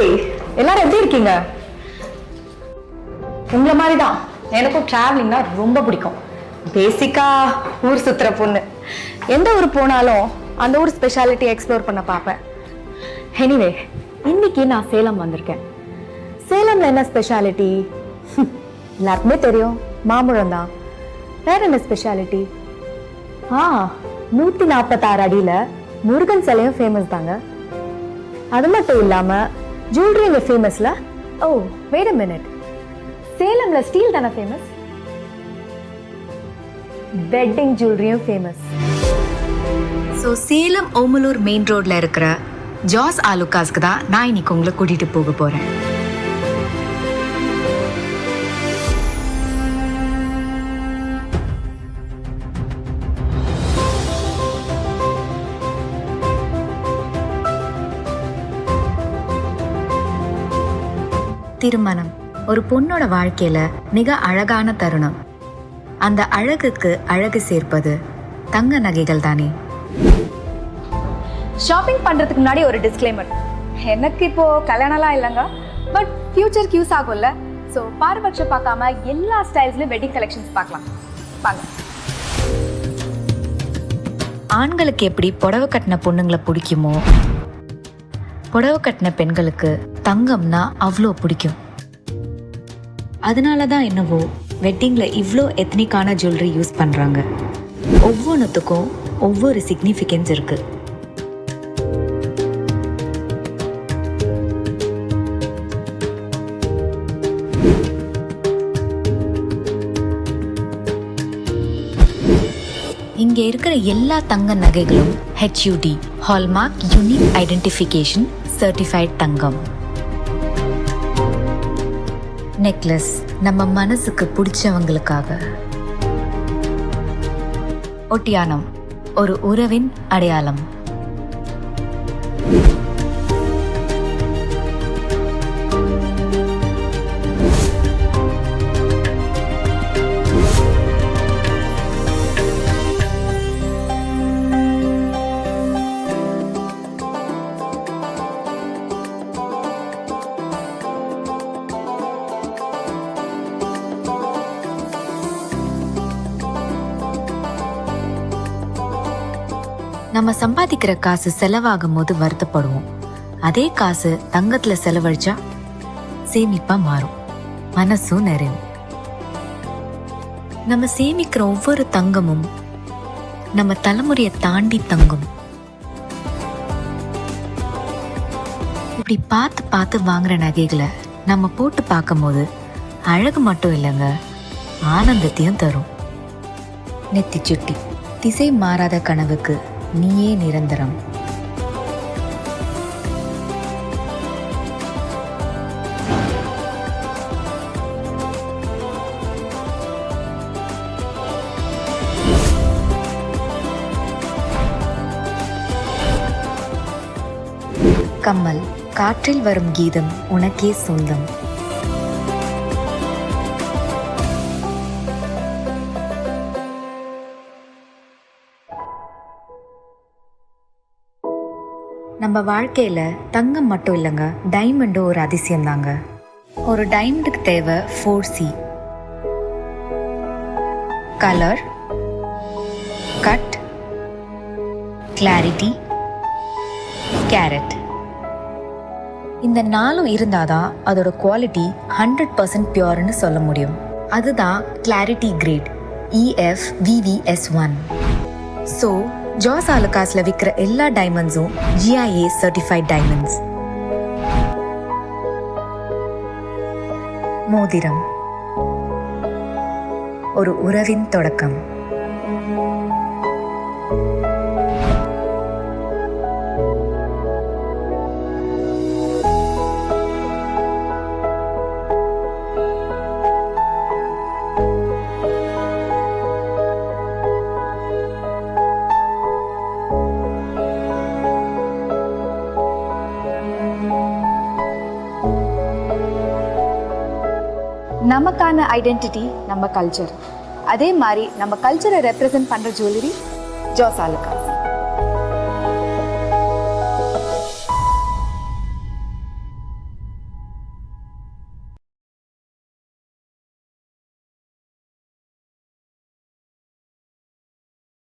Hi, எல்லாரும் எப்படி இருக்கீங்க? உங்களை மாதிரி தான் எனக்கும் டிராவலிங்னா ரொம்ப பிடிக்கும். பேசிக்கா ஊர் சுத்துற பொண்ணு. எந்த ஊர் போனாலும் அந்த ஊர் ஸ்பெஷாலிட்டி எக்ஸ்ப்ளோர் பண்ண பார்ப்பேன். எனிவே, இன்னைக்கு நான் சேலம் வந்திருக்கேன். சேலம்ல என்ன ஸ்பெஷாலிட்டி? எல்லாருக்குமே தெரியும், மாம்பழம் தான். வேற என்ன ஸ்பெஷாலிட்டி? 146 அடியில முருகன் சிலையும் ஃபேமஸ் தாங்க. அது மட்டும் இல்லாம ஜுவல்லரி இங்க ஃபேமஸ்ல. ஓ வெயிட் a minute, சேலம்ல ஸ்டீல் தானே ஃபேமஸ்? வெட்டிங் ஜுவல்லரியும் famous. So Salem Omalur main ரோட்ல இருக்கிற ஜாஸ் ஆலுகாஸ்க்கு தான் நான் இன்னைக்கு உங்களை கூட்டிட்டு போக போறேன். திருமணம் ஒரு பொண்ணோட வாழ்க்கையில மிக அழகான தருணம். அந்த அழகுக்கு அழகு சேர்ப்பது தங்க நகைகள் தானே. ஷாப்பிங் பண்றதுக்கு முன்னாடி ஒரு டிஸ்க்ளைமர். எனக்கு இப்போ கல்யாணம்லாம் இல்லைங்க, பட் ஃபியூச்சருக்கு யூஸ் ஆகும்ல. ஸோ பாரபட்சம் பார்க்காம எல்லா ஸ்டைல்ஸ்லையும் வெட்டிங் கலெக்ஷன்ஸ் பார்க்கலாம் வாங்க. ஆண்களுக்கு எப்படி புடவை கட்டின பொண்ணுங்களை பிடிக்குமோ, புடவை கட்டின பெண்களுக்கு தங்கம்னா அவ்வளோ பிடிக்கும். அதனால தான் என்னவோ வெட்டிங்ல இவ்வளோ எத்னிக்கான ஜுவல்லரி யூஸ் பண்றாங்க. ஒவ்வொன்றுத்துக்கும் ஒவ்வொரு சிக்னிஃபிகன்ஸ் இருக்கு. இங்க இருக்கிற எல்லா தங்க நகைகளும் HUD hallmark unique identification certified தங்கம். நெக்லஸ் நம்ம மனசுக்கு பிடிச்சவங்களுக்காக. ஒட்டியானம் ஒரு உறவின் அடையாளம். நம்ம சம்பாதிக்கிற காசு செலவாகும் போது வருத்தப்படுவோம். அதே காசு தங்கத்துல செலவழிச்சா சேமிப்பா மாறும், மனசும் நிறையும். நம்ம சேமிக்கிற ஒவ்வொரு தங்கமும் நம்ம தலைமுறையை தாண்டி தங்கும். இப்படி பார்த்து பார்த்து வாங்குற நகைகளை நம்ம போட்டு பார்க்கும் போது அழகு மட்டும் இல்லைங்க, ஆனந்தத்தையும் தரும். நெத்தி சுட்டி திசை மாறாத கனவுக்கு நீயே நிரந்தரம். கம்மல் காற்றில் வரும் கீதம் உனக்கே சொந்தம். நம்ம வாழ்க்கையில தங்கம் மட்டும் இல்லைங்க, டைமண்டும் ஒரு அதிசயம் தாங்க. ஒரு டைமண்டுக்கு தேவை 4C: colour, cut, clarity, carrot. இந்த 4 இருந்தாதான் அதோட குவாலிட்டி 100% பியூர்னு சொல்ல முடியும். அதுதான் கிளாரிட்டி கிரேட் EFVVS1. ஸோ ஜாஸ் ஆலுகாஸ்ல விற்கிற எல்லா டைமண்ட்ஸும் GIA சர்டிஃபைட் டைமண்ட்ஸ். மோதிரம் ஒரு உறவின் தொடக்கம். நமக்கான ஐடென்டிட்டி நம்ம கல்ச்சர். அதே மாதிரி நம்ம கல்ச்சரை ரெப்ரசென்ட் பண்ற ஜுவல்லரி ஜாஸ் ஆலுகாஸ்.